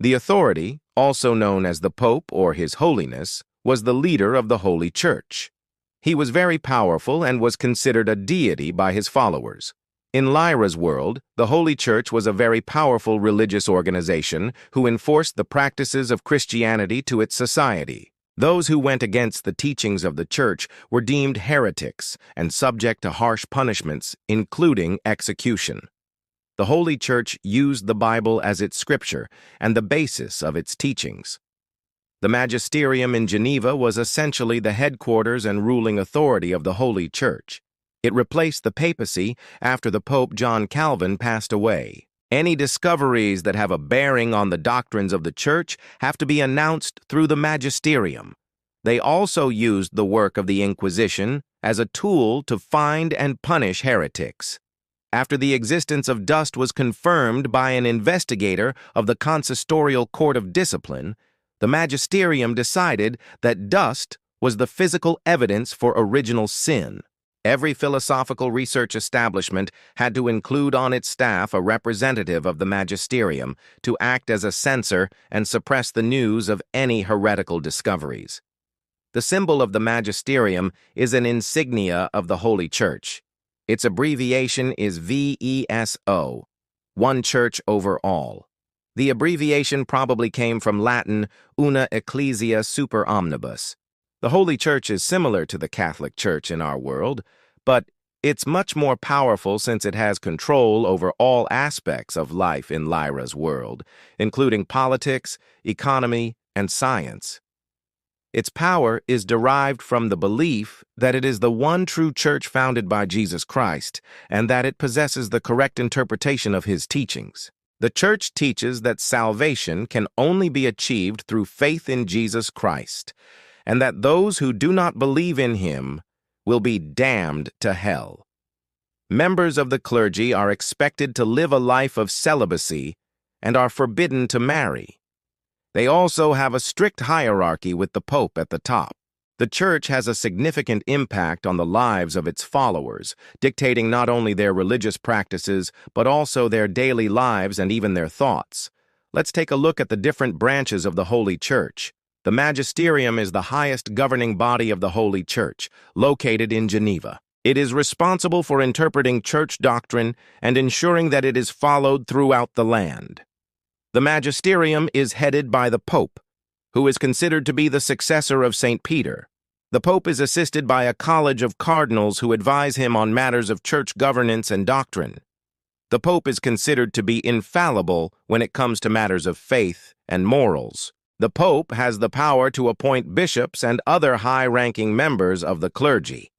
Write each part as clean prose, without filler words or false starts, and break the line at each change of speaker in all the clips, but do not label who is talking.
The authority, also known as the Pope or His Holiness, was the leader of the Holy Church. He was very powerful and was considered a deity by his followers. In Lyra's world, the Holy Church was a very powerful religious organization who enforced the practices of Christianity to its society. Those who went against the teachings of the Church were deemed heretics and subject to harsh punishments, including execution. The Holy Church used the Bible as its scripture and the basis of its teachings. The Magisterium in Geneva was essentially the headquarters and ruling authority of the Holy Church. It replaced the papacy after the Pope John Calvin passed away. Any discoveries that have a bearing on the doctrines of the Church have to be announced through the Magisterium. They also used the work of the Inquisition as a tool to find and punish heretics. After the existence of dust was confirmed by an investigator of the Consistorial Court of Discipline, the Magisterium decided that dust was the physical evidence for original sin. Every philosophical research establishment had to include on its staff a representative of the Magisterium to act as a censor and suppress the news of any heretical discoveries. The symbol of the Magisterium is an insignia of the Holy Church. Its abbreviation is VESO, One Church Over All. The abbreviation probably came from Latin Una Ecclesia Super Omnibus. The Holy Church is similar to the Catholic Church in our world, but it's much more powerful since it has control over all aspects of life in Lyra's world, including politics, economy, and science. Its power is derived from the belief that it is the one true church founded by Jesus Christ and that it possesses the correct interpretation of his teachings. The Church teaches that salvation can only be achieved through faith in Jesus Christ, and that those who do not believe in him will be damned to hell. Members of the clergy are expected to live a life of celibacy and are forbidden to marry. They also have a strict hierarchy with the Pope at the top. The Church has a significant impact on the lives of its followers, dictating not only their religious practices, but also their daily lives and even their thoughts. Let's take a look at the different branches of the Holy Church. The Magisterium is the highest governing body of the Holy Church, located in Geneva. It is responsible for interpreting church doctrine and ensuring that it is followed throughout the land. The Magisterium is headed by the Pope, who is considered to be the successor of St. Peter. The Pope is assisted by a college of cardinals who advise him on matters of church governance and doctrine. The Pope is considered to be infallible when it comes to matters of faith and morals. The Pope has the power to appoint bishops and other high-ranking members of the clergy.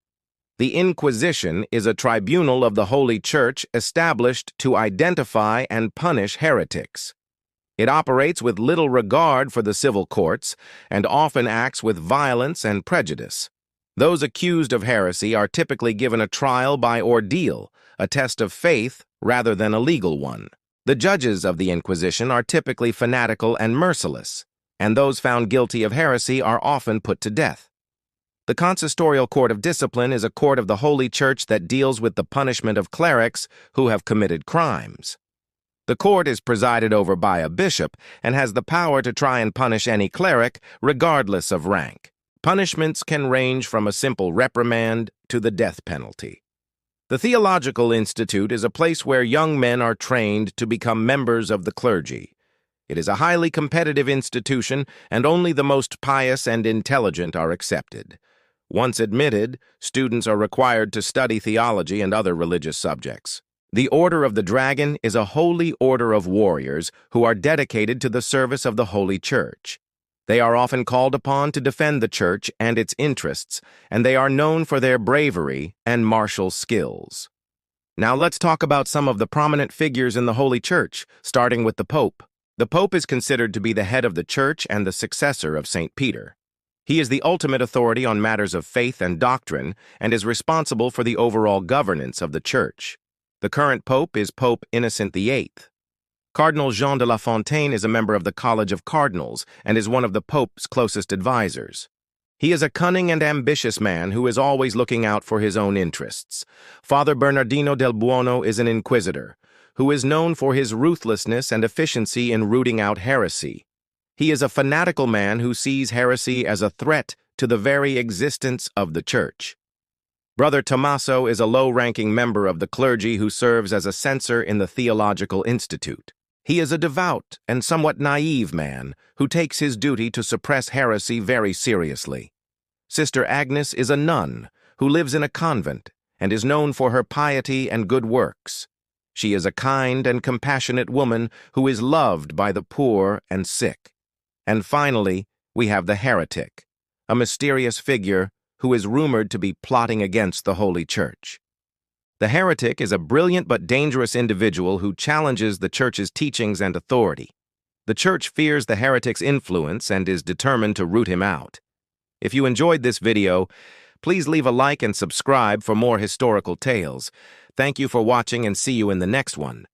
The Inquisition is a tribunal of the Holy Church established to identify and punish heretics. It operates with little regard for the civil courts and often acts with violence and prejudice. Those accused of heresy are typically given a trial by ordeal, a test of faith rather than a legal one. The judges of the Inquisition are typically fanatical and merciless, and those found guilty of heresy are often put to death. The Consistorial Court of Discipline is a court of the Holy Church that deals with the punishment of clerics who have committed crimes. The court is presided over by a bishop and has the power to try and punish any cleric, regardless of rank. Punishments can range from a simple reprimand to the death penalty. The Theological Institute is a place where young men are trained to become members of the clergy. It is a highly competitive institution, and only the most pious and intelligent are accepted. Once admitted, students are required to study theology and other religious subjects. The Order of the Dragon is a holy order of warriors who are dedicated to the service of the Holy Church. They are often called upon to defend the Church and its interests, and they are known for their bravery and martial skills. Now let's talk about some of the prominent figures in the Holy Church, starting with the Pope. The Pope is considered to be the head of the Church and the successor of St. Peter. He is the ultimate authority on matters of faith and doctrine and is responsible for the overall governance of the Church. The current Pope is Pope Innocent VIII. Cardinal Jean de La Fontaine is a member of the College of Cardinals and is one of the Pope's closest advisors. He is a cunning and ambitious man who is always looking out for his own interests. Father Bernardino del Buono is an inquisitor, who is known for his ruthlessness and efficiency in rooting out heresy. He is a fanatical man who sees heresy as a threat to the very existence of the Church. Brother Tommaso is a low-ranking member of the clergy who serves as a censor in the Theological Institute. He is a devout and somewhat naive man who takes his duty to suppress heresy very seriously. Sister Agnes is a nun who lives in a convent and is known for her piety and good works. She is a kind and compassionate woman who is loved by the poor and sick. And finally, we have the heretic, a mysterious figure who is rumored to be plotting against the Holy Church. The heretic is a brilliant but dangerous individual who challenges the Church's teachings and authority. The Church fears the heretic's influence and is determined to root him out. If you enjoyed this video, please leave a like and subscribe for more historical tales. Thank you for watching and see you in the next one.